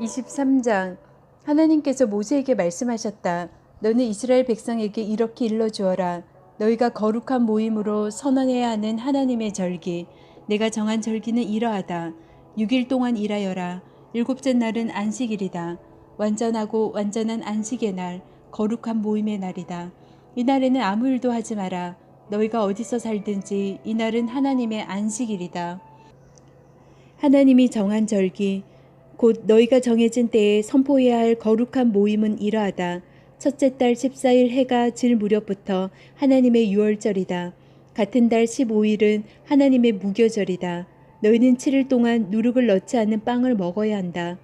23장. 하나님께서 모세에게 말씀하셨다. 너는 이스라엘 백성에게 이렇게 일러주어라. 너희가 거룩한 모임으로 선언해야 하는 하나님의 절기, 내가 정한 절기는 이러하다. 6일 동안 일하여라. 일곱째 날은 안식일이다. 완전하고 완전한 안식의 날, 거룩한 모임의 날이다. 이 날에는 아무 일도 하지 마라. 너희가 어디서 살든지 이 날은 하나님의 안식일이다. 하나님이 정한 절기, 곧 너희가 정해진 때에 선포해야 할 거룩한 모임은 이러하다. 첫째 달 14일 해가 질 무렵부터 하나님의 유월절이다. 같은 달 15일은 하나님의 무교절이다. 너희는 7일 동안 누룩을 넣지 않는 빵을 먹어야 한다.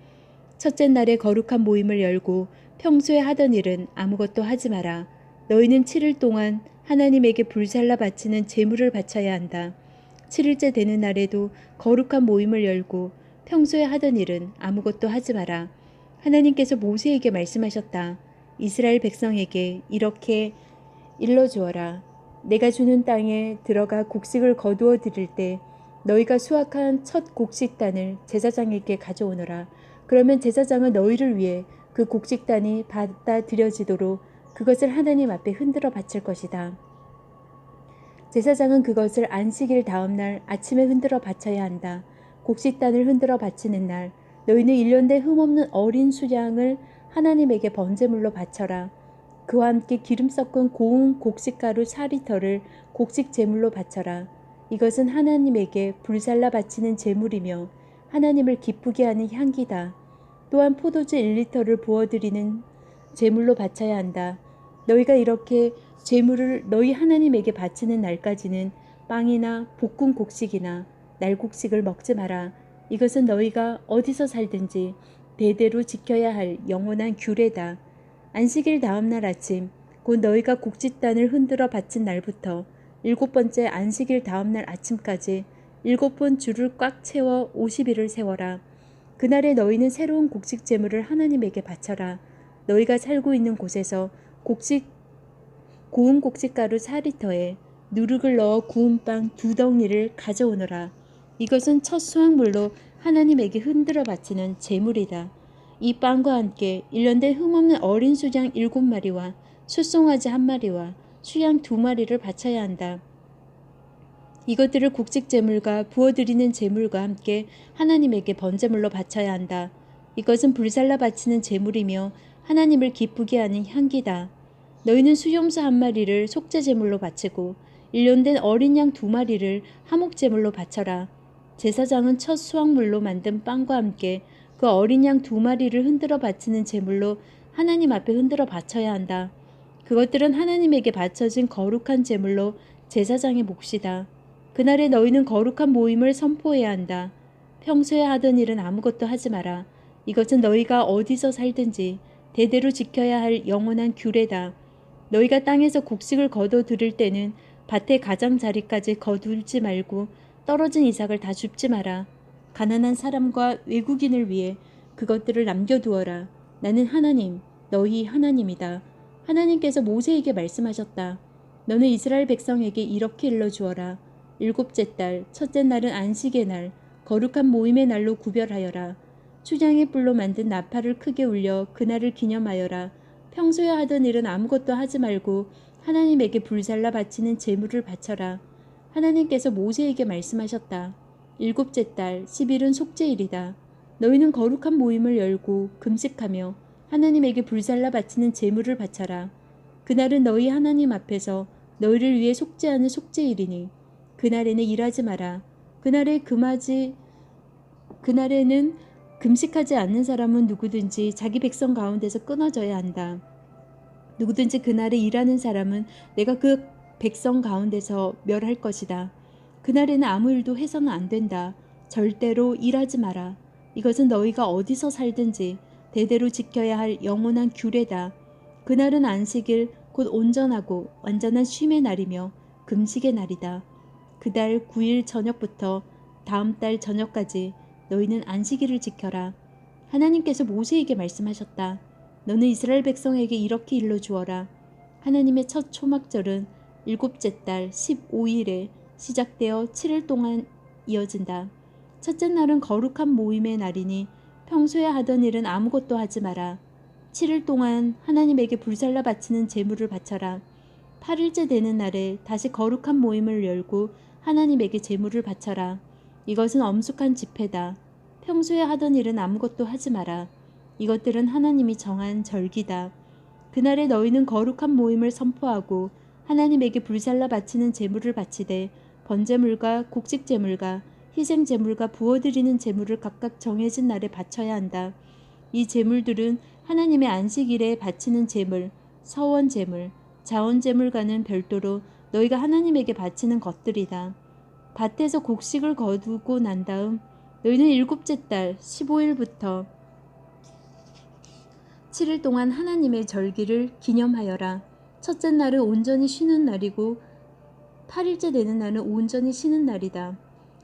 첫째 날에 거룩한 모임을 열고 평소에 하던 일은 아무것도 하지 마라. 너희는 7일 동안 하나님에게 불살라 바치는 제물을 바쳐야 한다. 7일째 되는 날에도 거룩한 모임을 열고 평소에 하던 일은 아무것도 하지 마라. 하나님께서 모세에게 말씀하셨다. 이스라엘 백성에게 이렇게 일러주어라. 내가 주는 땅에 들어가 곡식을 거두어 드릴 때 너희가 수확한 첫 곡식단을 제사장에게 가져오너라. 그러면 제사장은 너희를 위해 그 곡식단이 받아들여지도록 그것을 하나님 앞에 흔들어 바칠 것이다. 제사장은 그것을 안식일 다음 날 아침에 흔들어 바쳐야 한다. 곡식단을 흔들어 바치는 날 너희는 1년 된 흠없는 어린 수양을 하나님에게 번제물로 바쳐라. 그와 함께 기름 섞은 고운 곡식가루 4리터를 곡식 제물로 바쳐라. 이것은 하나님에게 불살라 바치는 제물이며 하나님을 기쁘게 하는 향기다. 또한 포도주 1리터를 부어드리는 제물로 바쳐야 한다. 너희가 이렇게 제물을 너희 하나님에게 바치는 날까지는 빵이나 볶은 곡식이나 날곡식을 먹지 마라. 이것은 너희가 어디서 살든지 대대로 지켜야 할 영원한 규례다. 안식일 다음 날 아침, 곧 너희가 곡식단을 흔들어 바친 날부터 7번째 안식일 다음 날 아침까지 7번 줄을 꽉 채워 50일을 세워라. 그날에 너희는 새로운 곡식 제물을 하나님에게 바쳐라. 너희가 살고 있는 곳에서 고운 곡식가루 4리터에 누룩을 넣어 구운 빵 2덩이를 가져오너라. 이것은 첫 수확물로 하나님에게 흔들어 바치는 제물이다. 이 빵과 함께 1년 된 흠없는 어린 수양 7마리와 숫송아지 1마리와 수양 2마리를 바쳐야 한다. 이것들을 곡식 제물과 부어드리는 제물과 함께 하나님에게 번제물로 바쳐야 한다. 이것은 불살라 바치는 제물이며 하나님을 기쁘게 하는 향기다. 너희는 수염소 1마리를 속죄 제물로 바치고 1년 된 어린 양 2마리를 화목 제물로 바쳐라. 제사장은 첫 수확물로 만든 빵과 함께 그 어린 양 2마리를 흔들어 바치는 제물로 하나님 앞에 흔들어 바쳐야 한다. 그것들은 하나님에게 바쳐진 거룩한 제물로 제사장의 몫이다. 그날에 너희는 거룩한 모임을 선포해야 한다. 평소에 하던 일은 아무것도 하지 마라. 이것은 너희가 어디서 살든지 대대로 지켜야 할 영원한 규례다. 너희가 땅에서 곡식을 거둬 들일 때는 밭의 가장자리까지 거두지 말고 떨어진 이삭을 다 줍지 마라. 가난한 사람과 외국인을 위해 그것들을 남겨두어라. 나는 하나님, 너희 하나님이다. 하나님께서 모세에게 말씀하셨다. 너는 이스라엘 백성에게 이렇게 일러주어라. 7째 달, 첫째 날은 안식의 날, 거룩한 모임의 날로 구별하여라. 추장의 뿔로 만든 나팔을 크게 울려 그날을 기념하여라. 평소에 하던 일은 아무것도 하지 말고 하나님에게 불살라 바치는 제물을 바쳐라. 하나님께서 모세에게 말씀하셨다. 7째 달 10일은 속죄일이다. 너희는 거룩한 모임을 열고 금식하며 하나님에게 불살라 바치는 제물을 바쳐라. 그날은 너희 하나님 앞에서 너희를 위해 속죄하는 속죄일이니 그날에는 일하지 마라. 그날에는 금식하지 않는 사람은 누구든지 자기 백성 가운데서 끊어져야 한다. 누구든지 그날에 일하는 사람은 내가 그 백성 가운데서 멸할 것이다. 그날에는 아무 일도 해서는 안 된다. 절대로 일하지 마라. 이것은 너희가 어디서 살든지 대대로 지켜야 할 영원한 규례다. 그날은 안식일 곧 온전하고 완전한 쉼의 날이며 금식의 날이다. 그달 9일 저녁부터 다음 달 저녁까지 너희는 안식일을 지켜라. 하나님께서 모세에게 말씀하셨다. 너는 이스라엘 백성에게 이렇게 일러주어라. 하나님의 첫 초막절은 7째 달 15일에 시작되어 7일 동안 이어진다. 첫째 날은 거룩한 모임의 날이니 평소에 하던 일은 아무것도 하지 마라. 7일 동안 하나님에게 불살라 바치는 제물을 바쳐라. 8일째 되는 날에 다시 거룩한 모임을 열고 하나님에게 제물을 바쳐라. 이것은 엄숙한 집회다. 평소에 하던 일은 아무것도 하지 마라. 이것들은 하나님이 정한 절기다. 그날에 너희는 거룩한 모임을 선포하고 하나님에게 불살라 바치는 제물을 바치되 번제물과 곡식제물과 희생제물과 부어드리는 제물을 각각 정해진 날에 바쳐야 한다. 이 제물들은 하나님의 안식일에 바치는 제물, 서원제물, 자원제물과는 별도로 너희가 하나님에게 바치는 것들이다. 밭에서 곡식을 거두고 난 다음 너희는 일곱째 달 15일부터 7일 동안 하나님의 절기를 기념하여라. 첫째 날은 온전히 쉬는 날이고 8일째 되는 날은 온전히 쉬는 날이다.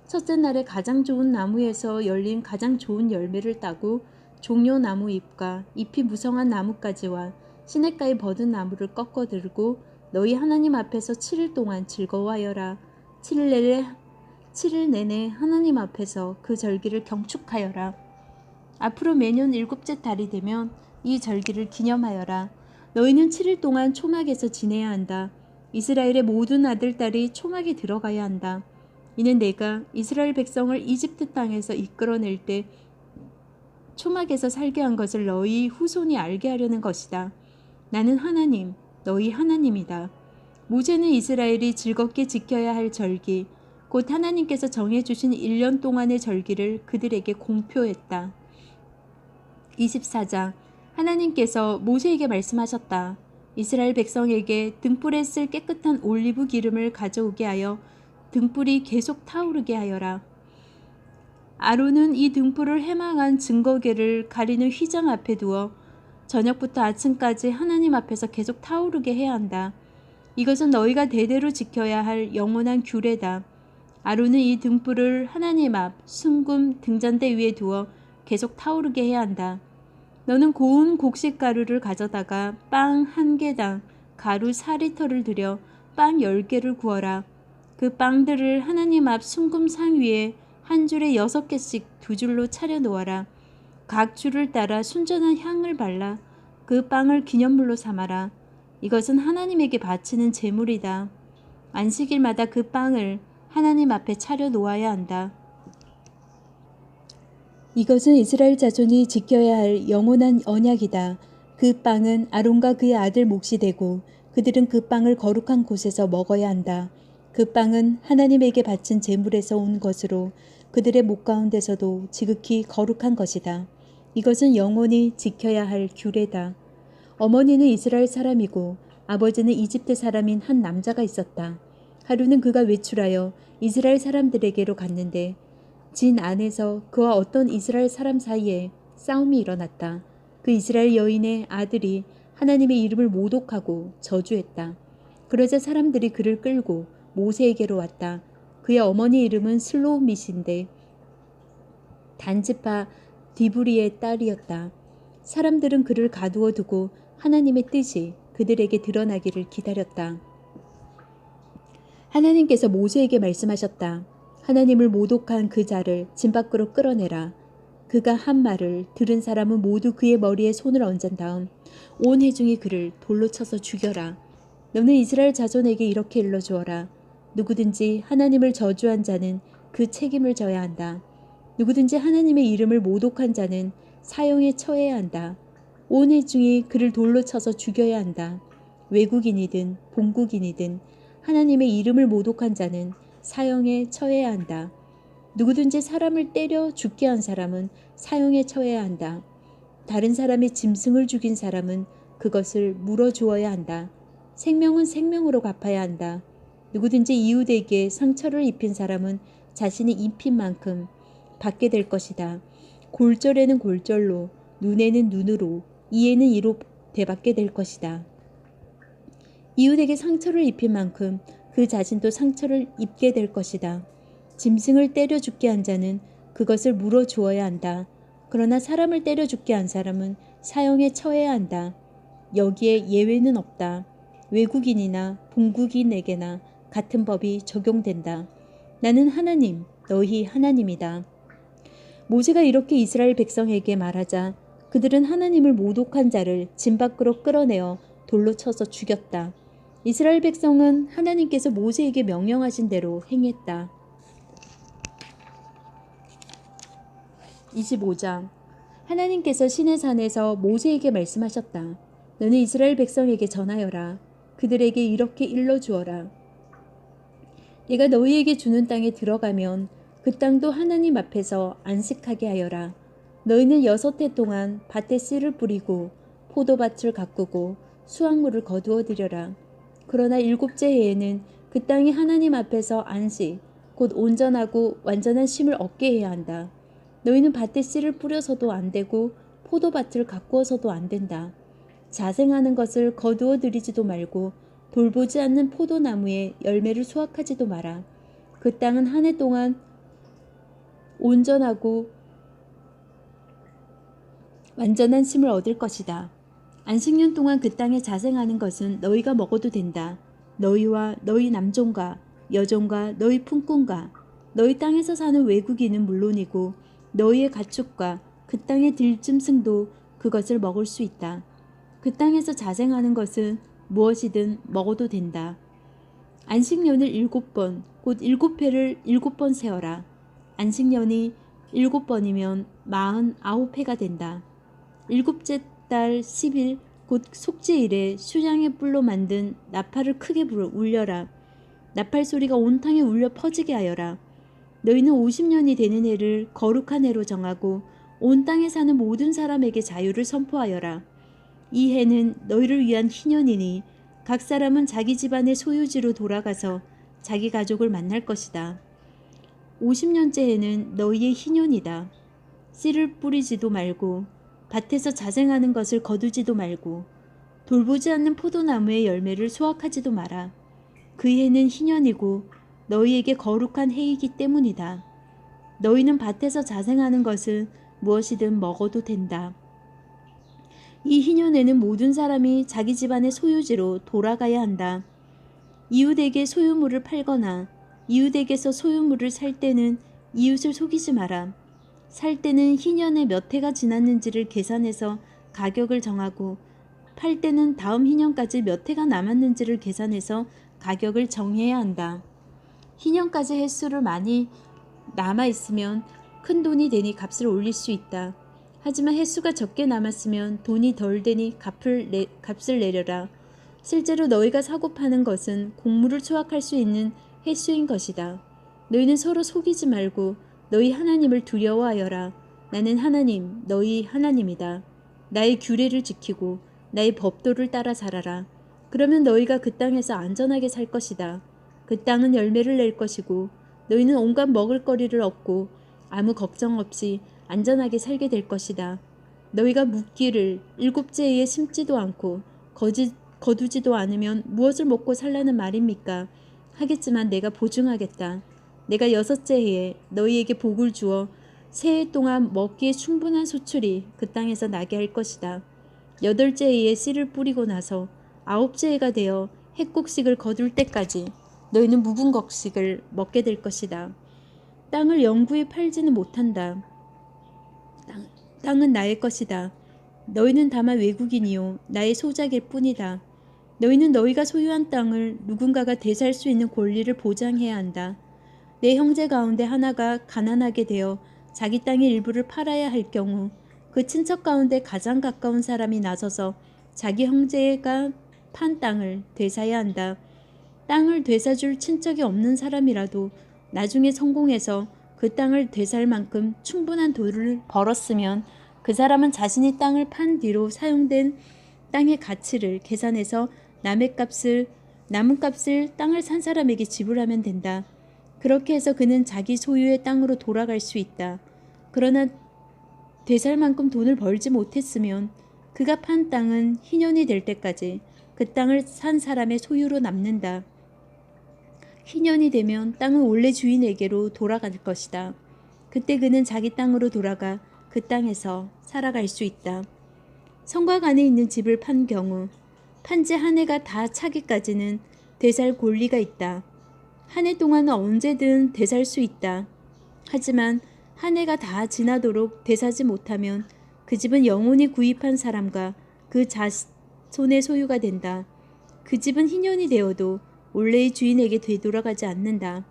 첫째 날에 가장 좋은 나무에서 열린 가장 좋은 열매를 따고 종려나무 잎과 잎이 무성한 나뭇가지와 시냇가에 버든 나무를 꺾어 들고 너희 하나님 앞에서 7일 동안 즐거워하여라. 7일 내내 하나님 앞에서 그 절기를 경축하여라. 앞으로 매년 일곱째 달이 되면 이 절기를 기념하여라. 너희는 7일 동안 초막에서 지내야 한다. 이스라엘의 모든 아들, 딸이 초막에 들어가야 한다. 이는 내가 이스라엘 백성을 이집트 땅에서 이끌어낼 때 초막에서 살게 한 것을 너희 후손이 알게 하려는 것이다. 나는 하나님, 너희 하나님이다. 모세는 이스라엘이 즐겁게 지켜야 할 절기, 곧 하나님께서 정해주신 1년 동안의 절기를 그들에게 공표했다. 24장 하나님께서 모세에게 말씀하셨다. 이스라엘 백성에게 등불에 쓸 깨끗한 올리브 기름을 가져오게 하여 등불이 계속 타오르게 하여라. 아론은 이 등불을 해망한 증거궤를 가리는 휘장 앞에 두어 저녁부터 아침까지 하나님 앞에서 계속 타오르게 해야 한다. 이것은 너희가 대대로 지켜야 할 영원한 규례다. 아론은 이 등불을 하나님 앞 순금 등잔대 위에 두어 계속 타오르게 해야 한다. 너는 고운 곡식 가루를 가져다가 빵 1개당 가루 4리터를 들여 빵 10개를 구워라. 그 빵들을 하나님 앞 순금상 위에 한 줄에 6개씩 2줄로 차려 놓아라. 각 줄을 따라 순전한 향을 발라 그 빵을 기념물로 삼아라. 이것은 하나님에게 바치는 제물이다. 안식일마다 그 빵을 하나님 앞에 차려 놓아야 한다. 이것은 이스라엘 자손이 지켜야 할 영원한 언약이다. 그 빵은 아론과 그의 아들 몫이 되고 그들은 그 빵을 거룩한 곳에서 먹어야 한다. 그 빵은 하나님에게 바친 제물에서 온 것으로 그들의 목 가운데서도 지극히 거룩한 것이다. 이것은 영원히 지켜야 할 규례다. 어머니는 이스라엘 사람이고 아버지는 이집트 사람인 한 남자가 있었다. 하루는 그가 외출하여 이스라엘 사람들에게로 갔는데 진 안에서 그와 어떤 이스라엘 사람 사이에 싸움이 일어났다. 그 이스라엘 여인의 아들이 하나님의 이름을 모독하고 저주했다. 그러자 사람들이 그를 끌고 모세에게로 왔다. 그의 어머니 이름은 슬로밋인데 단지파 디브리의 딸이었다. 사람들은 그를 가두어 두고 하나님의 뜻이 그들에게 드러나기를 기다렸다. 하나님께서 모세에게 말씀하셨다. 하나님을 모독한 그 자를 진 밖으로 끌어내라. 그가 한 말을 들은 사람은 모두 그의 머리에 손을 얹은 다음 온 회중이 그를 돌로 쳐서 죽여라. 너는 이스라엘 자손에게 이렇게 일러주어라. 누구든지 하나님을 저주한 자는 그 책임을 져야 한다. 누구든지 하나님의 이름을 모독한 자는 사형에 처해야 한다. 온 회중이 그를 돌로 쳐서 죽여야 한다. 외국인이든 본국인이든 하나님의 이름을 모독한 자는 사형에 처해야 한다. 누구든지 사람을 때려 죽게 한 사람은 사형에 처해야 한다. 다른 사람의 짐승을 죽인 사람은 그것을 물어주어야 한다. 생명은 생명으로 갚아야 한다. 누구든지 이웃에게 상처를 입힌 사람은 자신이 입힌 만큼 받게 될 것이다. 골절에는 골절로, 눈에는 눈으로, 이에는 이로 되받게 될 것이다. 이웃에게 상처를 입힌 만큼 그 자신도 상처를 입게 될 것이다. 짐승을 때려 죽게 한 자는 그것을 물어주어야 한다. 그러나 사람을 때려 죽게 한 사람은 사형에 처해야 한다. 여기에 예외는 없다. 외국인이나 본국인에게나 같은 법이 적용된다. 나는 하나님, 너희 하나님이다. 모세가 이렇게 이스라엘 백성에게 말하자 그들은 하나님을 모독한 자를 진 밖으로 끌어내어 돌로 쳐서 죽였다. 이스라엘 백성은 하나님께서 모세에게 명령하신 대로 행했다. 25장. 하나님께서 시내산에서 모세에게 말씀하셨다. 너는 이스라엘 백성에게 전하여라. 그들에게 이렇게 일러주어라. 내가 너희에게 주는 땅에 들어가면 그 땅도 하나님 앞에서 안식하게 하여라. 너희는 6해 동안 밭에 씨를 뿌리고 포도밭을 가꾸고 수확물을 거두어 들여라. 그러나 7째 해에는 그 땅이 하나님 앞에서 안식, 곧 온전하고 완전한 쉼을 얻게 해야 한다. 너희는 밭에 씨를 뿌려서도 안 되고 포도밭을 가꾸어서도 안 된다. 자생하는 것을 거두어 들이지도 말고 돌보지 않는 포도나무에 열매를 수확하지도 마라. 그 땅은 한 해 동안 온전하고 완전한 쉼을 얻을 것이다. 안식년 동안 그 땅에 자생하는 것은 너희가 먹어도 된다. 너희와 너희 남종과 여종과 너희 품꾼과 너희 땅에서 사는 외국인은 물론이고 너희의 가축과 그 땅의 들짐승도 그것을 먹을 수 있다. 그 땅에서 자생하는 것은 무엇이든 먹어도 된다. 안식년을 7번, 곧 7회를 7번 세어라. 안식년이 7번이면 49회가 된다. 7째 달 10일 곧 속죄일에 수양의 뿔로 만든 나팔을 크게 울려라. 나팔 소리가 온 땅에 울려 퍼지게 하여라. 너희는 50년이 되는 해를 거룩한 해로 정하고 온 땅에 사는 모든 사람에게 자유를 선포하여라. 이 해는 너희를 위한 희년이니 각 사람은 자기 집안의 소유지로 돌아가서 자기 가족을 만날 것이다. 50년째 해는 너희의 희년이다. 씨를 뿌리지도 말고 밭에서 자생하는 것을 거두지도 말고 돌보지 않는 포도나무의 열매를 수확하지도 마라. 그 해는 희년이고 너희에게 거룩한 해이기 때문이다. 너희는 밭에서 자생하는 것은 무엇이든 먹어도 된다. 이 희년에는 모든 사람이 자기 집안의 소유지로 돌아가야 한다. 이웃에게 소유물을 팔거나 이웃에게서 소유물을 살 때는 이웃을 속이지 마라. 살 때는 희년에 몇 해가 지났는지를 계산해서 가격을 정하고 팔 때는 다음 희년까지 몇 해가 남았는지를 계산해서 가격을 정해야 한다. 희년까지 횟수를 많이 남아있으면 큰 돈이 되니 값을 올릴 수 있다. 하지만 횟수가 적게 남았으면 돈이 덜 되니 값을 내려라. 실제로 너희가 사고 파는 것은 곡물을 수확할 수 있는 횟수인 것이다. 너희는 서로 속이지 말고 너희 하나님을 두려워하여라. 나는 하나님, 너희 하나님이다. 나의 규례를 지키고 나의 법도를 따라 살아라. 그러면 너희가 그 땅에서 안전하게 살 것이다. 그 땅은 열매를 낼 것이고 너희는 온갖 먹을거리를 얻고 아무 걱정 없이 안전하게 살게 될 것이다. 너희가 묻기를 7째 해에 심지도 않고 거두지도 않으면 무엇을 먹고 살라는 말입니까? 하겠지만 내가 보증하겠다. 내가 6째 해에 너희에게 복을 주어 새 해 동안 먹기에 충분한 소출이 그 땅에서 나게 할 것이다. 8째 해에 씨를 뿌리고 나서 9째 해가 되어 핵곡식을 거둘 때까지 너희는 묵은 곡식을 먹게 될 것이다. 땅을 영구히 팔지는 못한다. 땅은 나의 것이다. 너희는 다만 외국인이요 나의 소작일 뿐이다. 너희는 너희가 소유한 땅을 누군가가 되살 수 있는 권리를 보장해야 한다. 내 형제 가운데 하나가 가난하게 되어 자기 땅의 일부를 팔아야 할 경우 그 친척 가운데 가장 가까운 사람이 나서서 자기 형제가 판 땅을 되사야 한다. 땅을 되사줄 친척이 없는 사람이라도 나중에 성공해서 그 땅을 되살 만큼 충분한 돈을 벌었으면 그 사람은 자신이 땅을 판 뒤로 사용된 땅의 가치를 계산해서 남은 값을 땅을 산 사람에게 지불하면 된다. 그렇게 해서 그는 자기 소유의 땅으로 돌아갈 수 있다. 그러나 되살 만큼 돈을 벌지 못했으면 그가 판 땅은 희년이 될 때까지 그 땅을 산 사람의 소유로 남는다. 희년이 되면 땅은 원래 주인에게로 돌아갈 것이다. 그때 그는 자기 땅으로 돌아가 그 땅에서 살아갈 수 있다. 성곽 안에 있는 집을 판 경우 판지 한 해가 다 차기까지는 되살 권리가 있다. 한 해 동안은 언제든 되살 수 있다. 하지만 한 해가 다 지나도록 되사지 못하면 그 집은 영원히 구입한 사람과 그 자손의 소유가 된다. 그 집은 희년이 되어도 원래의 주인에게 되돌아가지 않는다.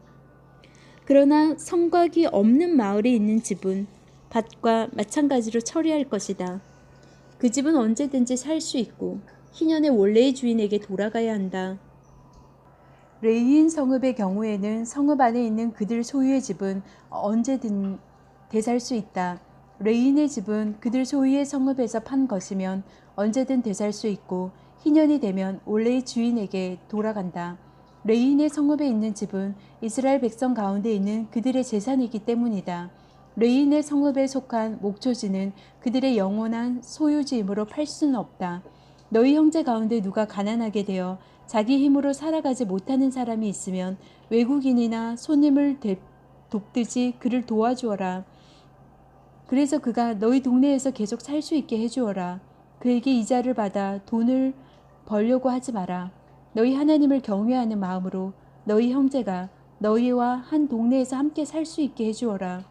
그러나 성곽이 없는 마을에 있는 집은 밭과 마찬가지로 처리할 것이다. 그 집은 언제든지 살 수 있고 희년의 원래의 주인에게 돌아가야 한다. 레위인 성읍의 경우에는 성읍 안에 있는 그들 소유의 집은 언제든 되살 수 있다. 레위인의 집은 그들 소유의 성읍에서 판 것이면 언제든 되살 수 있고 희년이 되면 원래의 주인에게 돌아간다. 레위인의 성읍에 있는 집은 이스라엘 백성 가운데 있는 그들의 재산이기 때문이다. 레위인의 성읍에 속한 목초지는 그들의 영원한 소유지이므로 팔 수는 없다. 너희 형제 가운데 누가 가난하게 되어 자기 힘으로 살아가지 못하는 사람이 있으면 외국인이나 손님을 돕듯이 그를 도와주어라. 그래서 그가 너희 동네에서 계속 살 수 있게 해주어라. 그에게 이자를 받아 돈을 벌려고 하지 마라. 너희 하나님을 경외하는 마음으로 너희 형제가 너희와 한 동네에서 함께 살 수 있게 해주어라.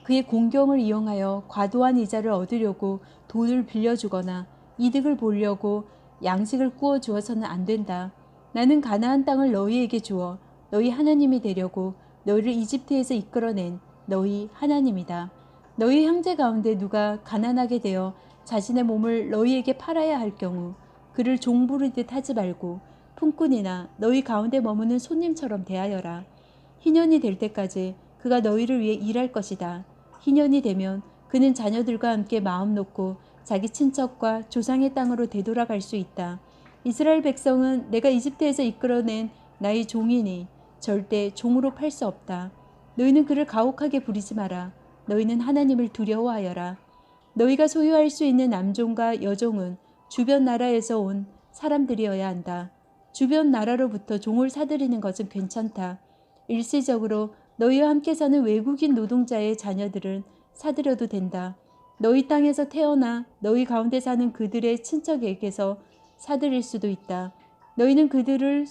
그의 공경을 이용하여 과도한 이자를 얻으려고 돈을 빌려주거나 이득을 보려고 양식을 구워 주어서는 안 된다. 나는 가나안 땅을 너희에게 주어 너희 하나님이 되려고 너희를 이집트에서 이끌어낸 너희 하나님이다. 너희 형제 가운데 누가 가난하게 되어 자신의 몸을 너희에게 팔아야 할 경우 그를 종 부르듯 하지 말고 품꾼이나 너희 가운데 머무는 손님처럼 대하여라. 희년이 될 때까지 그가 너희를 위해 일할 것이다. 희년이 되면 그는 자녀들과 함께 마음 놓고 자기 친척과 조상의 땅으로 되돌아갈 수 있다. 이스라엘 백성은 내가 이집트에서 이끌어낸 나의 종이니 절대 종으로 팔 수 없다. 너희는 그를 가혹하게 부리지 마라. 너희는 하나님을 두려워하여라. 너희가 소유할 수 있는 남종과 여종은 주변 나라에서 온 사람들이어야 한다. 주변 나라로부터 종을 사들이는 것은 괜찮다. 일시적으로 너희와 함께 사는 외국인 노동자의 자녀들은 사들여도 된다. 너희 땅에서 태어나 너희 가운데 사는 그들의 친척에게서 사들일 수도 있다. 너희는 그들을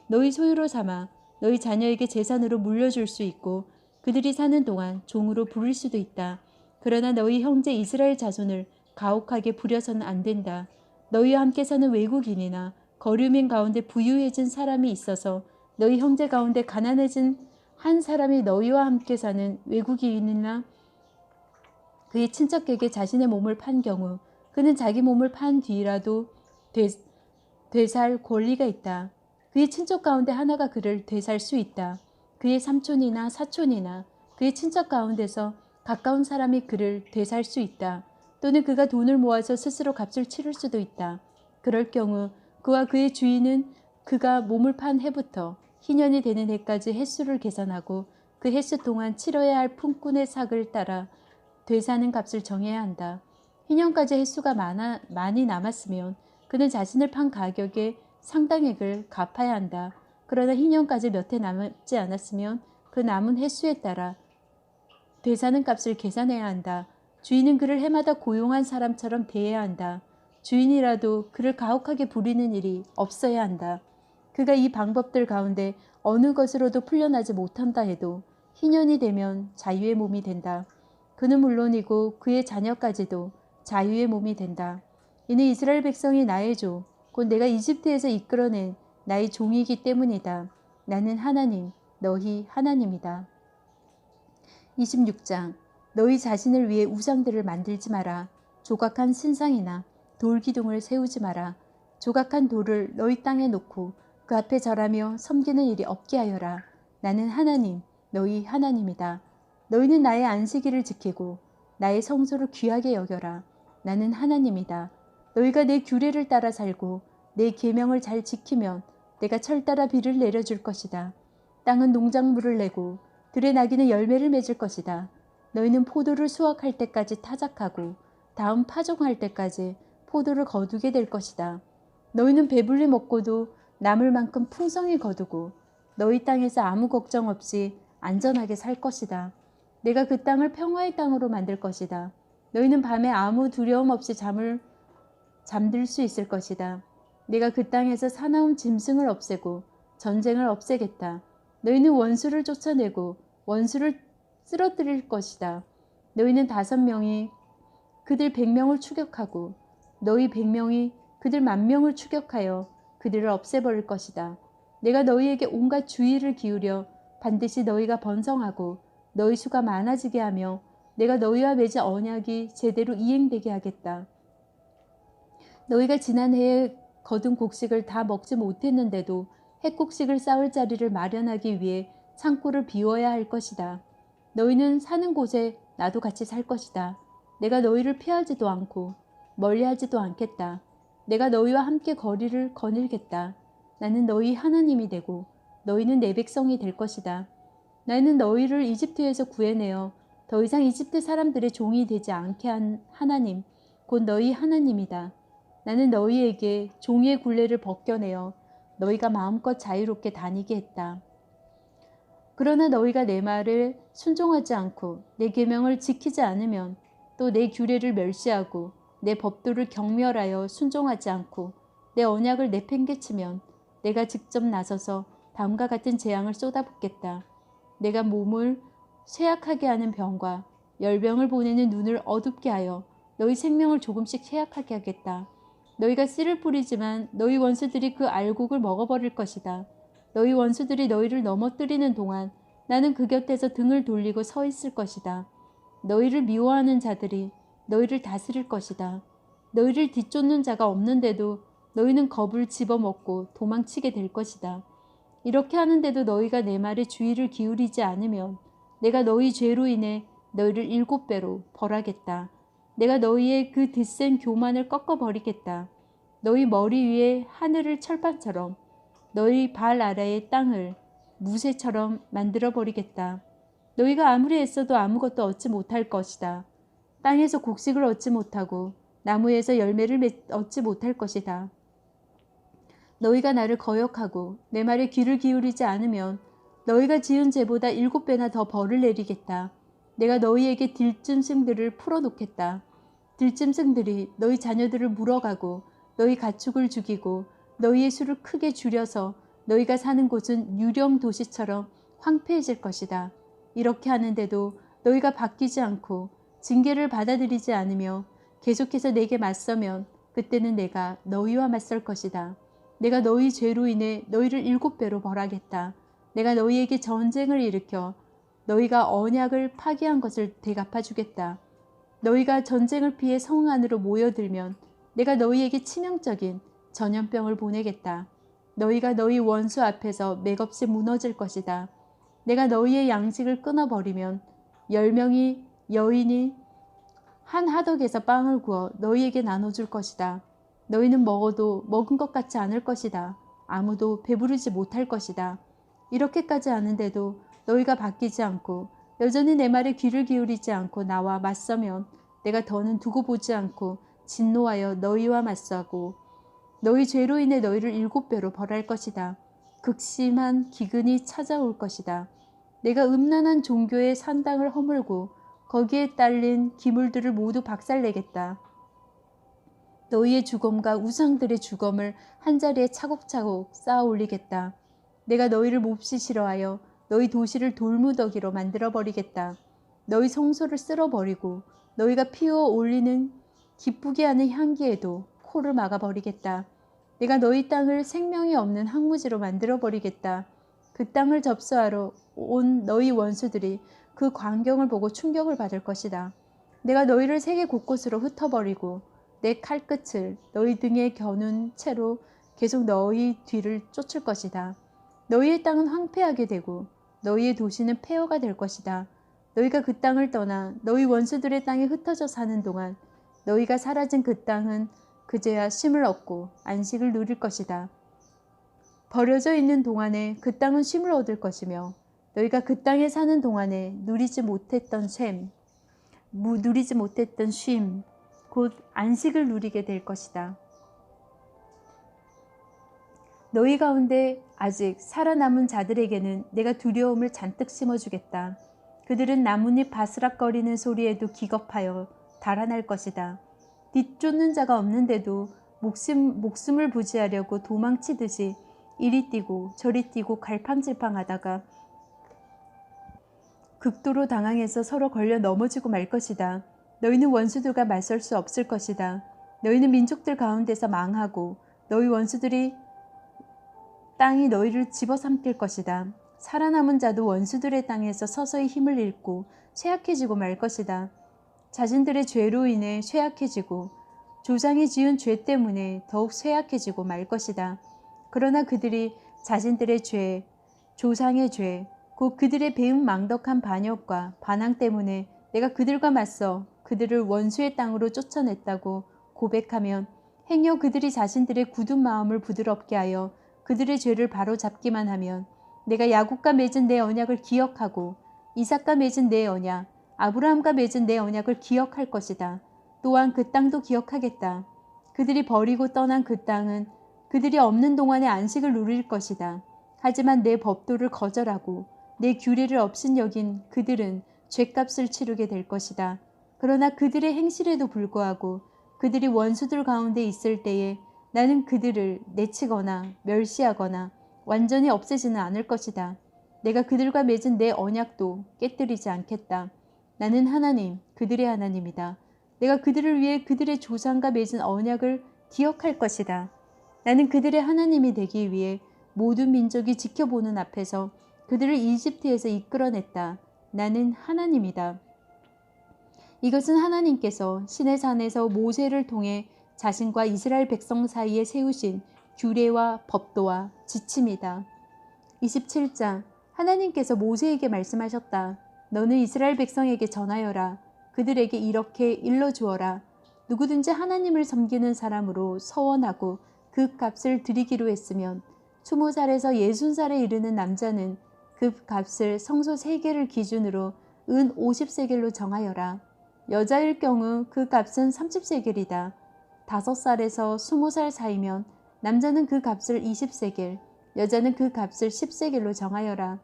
너희 소유로 삼아 너희 자녀에게 재산으로 물려줄 수 있고 그들이 사는 동안 종으로 부를 수도 있다. 그러나 너희 형제 이스라엘 자손을 가혹하게 부려서는 안 된다. 너희와 함께 사는 외국인이나 거류민 가운데 부유해진 사람이 있어서 너희 형제 가운데 가난해진 한 사람이 너희와 함께 사는 외국인이나 그의 친척에게 자신의 몸을 판 경우 그는 자기 몸을 판 뒤라도 되살 권리가 있다. 그의 친척 가운데 하나가 그를 되살 수 있다. 그의 삼촌이나 사촌이나 그의 친척 가운데서 가까운 사람이 그를 되살 수 있다. 또는 그가 돈을 모아서 스스로 값을 치를 수도 있다. 그럴 경우 그와 그의 주인은 그가 몸을 판 해부터 희년이 되는 해까지 횟수를 계산하고 그 횟수 동안 치러야 할 품꾼의 삭을 따라 되사는 값을 정해야 한다. 희년까지 횟수가 많이 남았으면 그는 자신을 판 가격의 상당액을 갚아야 한다. 그러나 희년까지 몇 해 남지 않았으면 그 남은 횟수에 따라 되사는 값을 계산해야 한다. 주인은 그를 해마다 고용한 사람처럼 대해야 한다. 주인이라도 그를 가혹하게 부리는 일이 없어야 한다. 그가 이 방법들 가운데 어느 것으로도 풀려나지 못한다 해도 희년이 되면 자유의 몸이 된다. 그는 물론이고 그의 자녀까지도 자유의 몸이 된다. 이는 이스라엘 백성이 나의 종, 곧 내가 이집트에서 이끌어낸 나의 종이기 때문이다. 나는 하나님, 너희 하나님이다. 26장 너희 자신을 위해 우상들을 만들지 마라. 조각한 신상이나 돌기둥을 세우지 마라. 조각한 돌을 너희 땅에 놓고 그 앞에 절하며 섬기는 일이 없게 하여라. 나는 하나님, 너희 하나님이다. 너희는 나의 안식일을 지키고 나의 성소를 귀하게 여겨라. 나는 하나님이다. 너희가 내 규례를 따라 살고 내 계명을 잘 지키면 내가 철 따라 비를 내려줄 것이다. 땅은 농작물을 내고 들의 나귀는 열매를 맺을 것이다. 너희는 포도를 수확할 때까지 타작하고 다음 파종할 때까지 포도를 거두게 될 것이다. 너희는 배불리 먹고도 남을 만큼 풍성히 거두고 너희 땅에서 아무 걱정 없이 안전하게 살 것이다. 내가 그 땅을 평화의 땅으로 만들 것이다. 너희는 밤에 아무 두려움 없이 잠들 수 있을 것이다. 내가 그 땅에서 사나운 짐승을 없애고 전쟁을 없애겠다. 너희는 원수를 쫓아내고 원수를 쓰러뜨릴 것이다. 너희는 5명이 그들 100명을 추격하고 너희 100명이 그들 10,000명을 추격하여 그들을 없애버릴 것이다. 내가 너희에게 온갖 주의를 기울여 반드시 너희가 번성하고 너희 수가 많아지게 하며 내가 너희와 맺은 언약이 제대로 이행되게 하겠다. 너희가 지난해에 거둔 곡식을 다 먹지 못했는데도 햇곡식을 쌓을 자리를 마련하기 위해 창고를 비워야 할 것이다. 너희는 사는 곳에 나도 같이 살 것이다. 내가 너희를 피하지도 않고 멀리하지도 않겠다. 내가 너희와 함께 거리를 거닐겠다. 나는 너희 하나님이 되고 너희는 내 백성이 될 것이다. 나는 너희를 이집트에서 구해내어 더 이상 이집트 사람들의 종이 되지 않게 한 하나님, 곧 너희 하나님이다. 나는 너희에게 종의 굴레를 벗겨내어 너희가 마음껏 자유롭게 다니게 했다. 그러나 너희가 내 말을 순종하지 않고 내 계명을 지키지 않으면 또 내 규례를 멸시하고 내 법도를 경멸하여 순종하지 않고 내 언약을 내팽개치면 내가 직접 나서서 다음과 같은 재앙을 쏟아붓겠다. 내가 몸을 쇠약하게 하는 병과 열병을 보내는 눈을 어둡게 하여 너희 생명을 조금씩 쇠약하게 하겠다. 너희가 씨를 뿌리지만 너희 원수들이 그 알곡을 먹어버릴 것이다. 너희 원수들이 너희를 넘어뜨리는 동안 나는 그 곁에서 등을 돌리고 서 있을 것이다. 너희를 미워하는 자들이 너희를 다스릴 것이다. 너희를 뒤쫓는 자가 없는데도 너희는 겁을 집어먹고 도망치게 될 것이다. 이렇게 하는데도 너희가 내 말에 주의를 기울이지 않으면 내가 너희 죄로 인해 너희를 7배로 벌하겠다. 내가 너희의 그 드센 교만을 꺾어버리겠다. 너희 머리 위에 하늘을 철판처럼 너희 발 아래의 땅을 무쇠처럼 만들어버리겠다. 너희가 아무리 애써도 아무것도 얻지 못할 것이다. 땅에서 곡식을 얻지 못하고 나무에서 열매를 얻지 못할 것이다. 너희가 나를 거역하고 내 말에 귀를 기울이지 않으면 너희가 지은 죄보다 7배나 더 벌을 내리겠다. 내가 너희에게 들짐승들을 풀어놓겠다. 들짐승들이 너희 자녀들을 물어가고 너희 가축을 죽이고 너희의 수를 크게 줄여서 너희가 사는 곳은 유령 도시처럼 황폐해질 것이다. 이렇게 하는데도 너희가 바뀌지 않고 징계를 받아들이지 않으며 계속해서 내게 맞서면 그때는 내가 너희와 맞설 것이다. 내가 너희 죄로 인해 너희를 7배로 벌하겠다. 내가 너희에게 전쟁을 일으켜 너희가 언약을 파기한 것을 대갚아주겠다. 너희가 전쟁을 피해 성 안으로 모여들면 내가 너희에게 치명적인 전염병을 보내겠다. 너희가 너희 원수 앞에서 맥없이 무너질 것이다. 내가 너희의 양식을 끊어버리면 10명이 여인이 한 하덕에서 빵을 구워 너희에게 나눠줄 것이다. 너희는 먹어도 먹은 것 같지 않을 것이다. 아무도 배부르지 못할 것이다. 이렇게까지 하는데도 너희가 바뀌지 않고 여전히 내 말에 귀를 기울이지 않고 나와 맞서면 내가 더는 두고 보지 않고 진노하여 너희와 맞서고 너희 죄로 인해 너희를 7배로 벌할 것이다. 극심한 기근이 찾아올 것이다. 내가 음란한 종교의 산당을 허물고 거기에 딸린 기물들을 모두 박살내겠다. 너희의 주검과 우상들의 주검을 한자리에 차곡차곡 쌓아 올리겠다. 내가 너희를 몹시 싫어하여 너희 도시를 돌무더기로 만들어버리겠다. 너희 성소를 쓸어버리고 너희가 피워 올리는 기쁘게 하는 향기에도 코를 막아버리겠다. 내가 너희 땅을 생명이 없는 황무지로 만들어버리겠다. 그 땅을 접수하러 온 너희 원수들이 그 광경을 보고 충격을 받을 것이다. 내가 너희를 세계 곳곳으로 흩어버리고 내 칼끝을 너희 등에 겨눈 채로 계속 너희 뒤를 쫓을 것이다. 너희의 땅은 황폐하게 되고 너희의 도시는 폐허가 될 것이다. 너희가 그 땅을 떠나 너희 원수들의 땅에 흩어져 사는 동안 너희가 사라진 그 땅은 그제야 쉼을 얻고 안식을 누릴 것이다. 버려져 있는 동안에 그 땅은 쉼을 얻을 것이며 너희가 그 땅에 사는 동안에 누리지 못했던 쉼, 곧 안식을 누리게 될 것이다. 너희 가운데 아직 살아남은 자들에게는 내가 두려움을 잔뜩 심어주겠다. 그들은 나뭇잎 바스락거리는 소리에도 기겁하여 달아날 것이다. 뒤쫓는 자가 없는데도 목숨을 부지하려고 도망치듯이 이리 뛰고 저리 뛰고 갈팡질팡하다가 극도로 당황해서 서로 걸려 넘어지고 말 것이다. 너희는 원수들과 맞설 수 없을 것이다. 너희는 민족들 가운데서 망하고 너희 원수들이 땅이 너희를 집어삼킬 것이다. 살아남은 자도 원수들의 땅에서 서서히 힘을 잃고 쇠약해지고 말 것이다. 자신들의 죄로 인해 쇠약해지고 조상이 지은 죄 때문에 더욱 쇠약해지고 말 것이다. 그러나 그들이 자신들의 죄, 조상의 죄, 곧 그들의 배은망덕한 반역과 반항 때문에 내가 그들과 맞서 그들을 원수의 땅으로 쫓아냈다고 고백하면 행여 그들이 자신들의 굳은 마음을 부드럽게 하여 그들의 죄를 바로잡기만 하면 내가 야곱과 맺은 내 언약을 기억하고 이삭과 맺은 내 언약, 아브라함과 맺은 내 언약을 기억할 것이다. 또한 그 땅도 기억하겠다. 그들이 버리고 떠난 그 땅은 그들이 없는 동안에 안식을 누릴 것이다. 하지만 내 법도를 거절하고 내 규례를 업신여긴 그들은 죗값을 치르게 될 것이다. 그러나 그들의 행실에도 불구하고 그들이 원수들 가운데 있을 때에 나는 그들을 내치거나 멸시하거나 완전히 없애지는 않을 것이다. 내가 그들과 맺은 내 언약도 깨뜨리지 않겠다. 나는 하나님, 그들의 하나님이다. 내가 그들을 위해 그들의 조상과 맺은 언약을 기억할 것이다. 나는 그들의 하나님이 되기 위해 모든 민족이 지켜보는 앞에서 그들을 이집트에서 이끌어냈다. 나는 하나님이다. 이것은 하나님께서 시내산에서 모세를 통해 자신과 이스라엘 백성 사이에 세우신 규례와 법도와 지침이다. 27장 하나님께서 모세에게 말씀하셨다. 너는 이스라엘 백성에게 전하여라. 그들에게 이렇게 일러주어라. 누구든지 하나님을 섬기는 사람으로 서원하고 그 값을 드리기로 했으면 20살에서 60살에 이르는 남자는 그 값을 성소 3개를 기준으로 은 50세겔로 정하여라. 여자일 경우 그 값은 30세겔이다. 5살에서 20살 사이면 남자는 그 값을 20세겔, 여자는 그 값을 10세겔로 정하여라.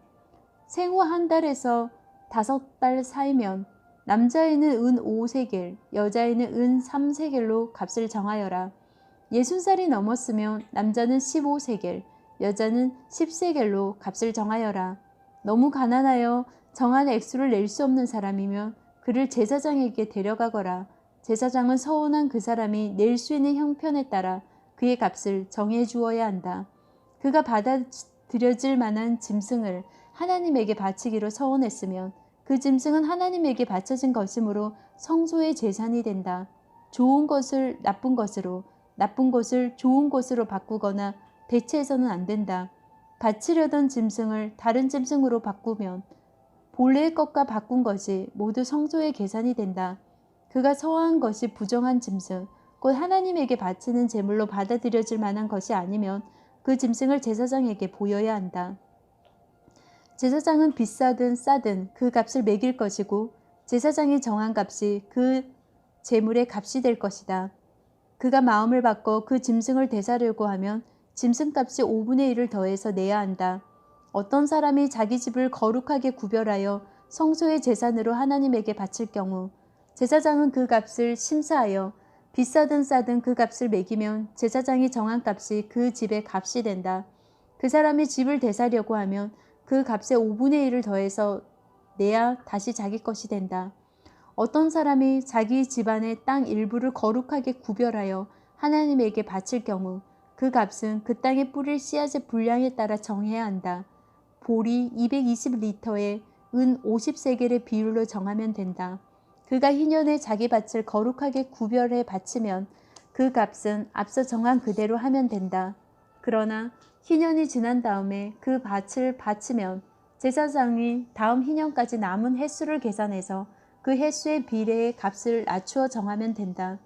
생후 1달에서 5달 사이면 남자에는 은 5세겔, 여자에는 은 3세겔로 값을 정하여라. 60살이 넘었으면 남자는 15세겔, 여자는 10세겔로 값을 정하여라. 너무 가난하여 정한 액수를 낼 수 없는 사람이면 그를 제사장에게 데려가거라. 제사장은 서원한 그 사람이 낼 수 있는 형편에 따라 그의 값을 정해 주어야 한다. 그가 받아들여질 만한 짐승을 하나님에게 바치기로 서원했으면 그 짐승은 하나님에게 바쳐진 것이므로 성소의 제산이 된다. 좋은 것을 나쁜 것으로, 나쁜 것을 좋은 것으로 바꾸거나 대체해서는 안 된다. 바치려던 짐승을 다른 짐승으로 바꾸면 본래의 것과 바꾼 것이 모두 성소의 계산이 된다. 그가 서한 것이 부정한 짐승, 곧 하나님에게 바치는 제물로 받아들여질 만한 것이 아니면 그 짐승을 제사장에게 보여야 한다. 제사장은 비싸든 싸든 그 값을 매길 것이고 제사장이 정한 값이 그 제물의 값이 될 것이다. 그가 마음을 바꿔 그 짐승을 대사려고 하면 짐승값이 5분의 1을 더해서 내야 한다. 어떤 사람이 자기 집을 거룩하게 구별하여 성소의 제산으로 하나님에게 바칠 경우 제사장은 그 값을 심사하여 비싸든 싸든 그 값을 매기면 제사장이 정한 값이 그 집의 값이 된다. 그 사람이 집을 대사려고 하면 그 값의 5분의 1을 더해서 내야 다시 자기 것이 된다. 어떤 사람이 자기 집안의 땅 일부를 거룩하게 구별하여 하나님에게 바칠 경우 그 값은 그 땅에 뿌릴 씨앗의 분량에 따라 정해야 한다. 보리 220리터에 은 50세겔의 비율로 정하면 된다. 그가 희년에 자기 밭을 거룩하게 구별해 바치면 그 값은 앞서 정한 그대로 하면 된다. 그러나 희년이 지난 다음에 그 밭을 바치면 제사장이 다음 희년까지 남은 횟수를 계산해서 그 횟수에 비례해 값을 낮추어 정하면 된다.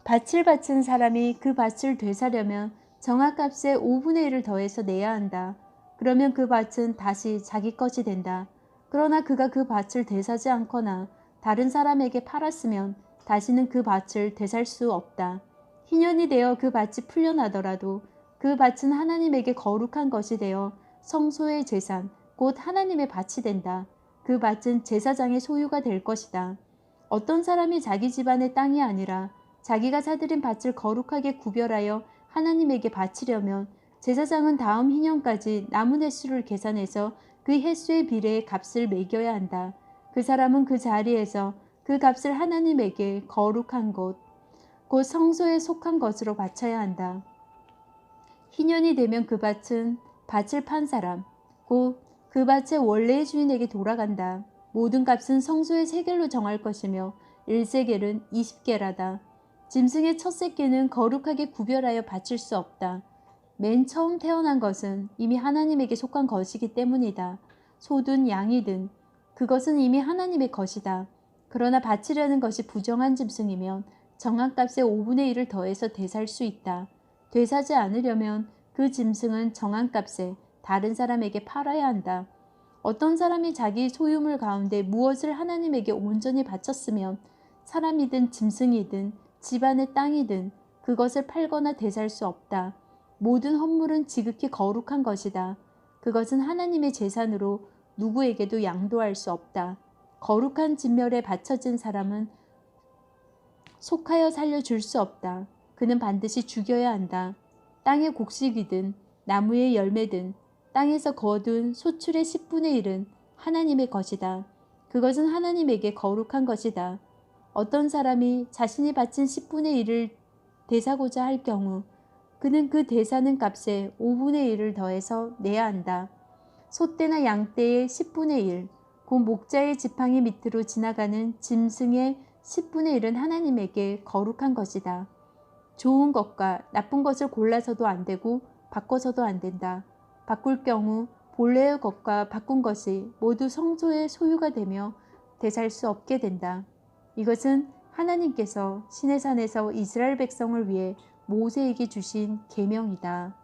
밭을 바친 사람이 그 밭을 되사려면 정한값의 5분의 1을 더해서 내야 한다. 그러면 그 밭은 다시 자기 것이 된다. 그러나 그가 그 밭을 되사지 않거나 다른 사람에게 팔았으면 다시는 그 밭을 되살 수 없다. 희년이 되어 그 밭이 풀려나더라도 그 밭은 하나님에게 거룩한 것이 되어 성소의 제산, 곧 하나님의 밭이 된다. 그 밭은 제사장의 소유가 될 것이다. 어떤 사람이 자기 집안의 땅이 아니라 자기가 사들인 밭을 거룩하게 구별하여 하나님에게 바치려면 제사장은 다음 희년까지 남은 횟수를 계산해서 그 횟수에 비례해 값을 매겨야 한다. 그 사람은 그 자리에서 그 값을 하나님에게 거룩한 것, 곧 성소에 속한 것으로 바쳐야 한다. 희년이 되면 그 밭은 밭을 판 사람, 곧 그 밭의 원래의 주인에게 돌아간다. 모든 값은 성소의 세겔로 정할 것이며 1세겔은 20게라다. 짐승의 첫 새끼는 거룩하게 구별하여 바칠 수 없다. 맨 처음 태어난 것은 이미 하나님에게 속한 것이기 때문이다. 소든 양이든 그것은 이미 하나님의 것이다. 그러나 바치려는 것이 부정한 짐승이면 정한 값의 5분의 1을 더해서 되살 수 있다. 되사지 않으려면 그 짐승은 정한 값에 다른 사람에게 팔아야 한다. 어떤 사람이 자기 소유물 가운데 무엇을 하나님에게 온전히 바쳤으면 사람이든 짐승이든 집안의 땅이든 그것을 팔거나 되살 수 없다. 모든 헌물은 지극히 거룩한 것이다. 그것은 하나님의 재산으로 누구에게도 양도할 수 없다. 거룩한 진멸에 바쳐진 사람은 속하여 살려줄 수 없다. 그는 반드시 죽여야 한다. 땅의 곡식이든 나무의 열매든 땅에서 거둔 소출의 10분의 1은 하나님의 것이다. 그것은 하나님에게 거룩한 것이다. 어떤 사람이 자신이 바친 10분의 1을 대사고자 할 경우 그는 그 대사는 값에 5분의 1을 더해서 내야 한다. 소떼나 양떼의 10분의 1, 곧 목자의 지팡이 밑으로 지나가는 짐승의 10분의 1은 하나님에게 거룩한 것이다. 좋은 것과 나쁜 것을 골라서도 안 되고 바꿔서도 안 된다. 바꿀 경우 본래의 것과 바꾼 것이 모두 성소의 소유가 되며 되살 수 없게 된다. 이것은 하나님께서 시내산에서 이스라엘 백성을 위해 모세에게 주신 계명이다.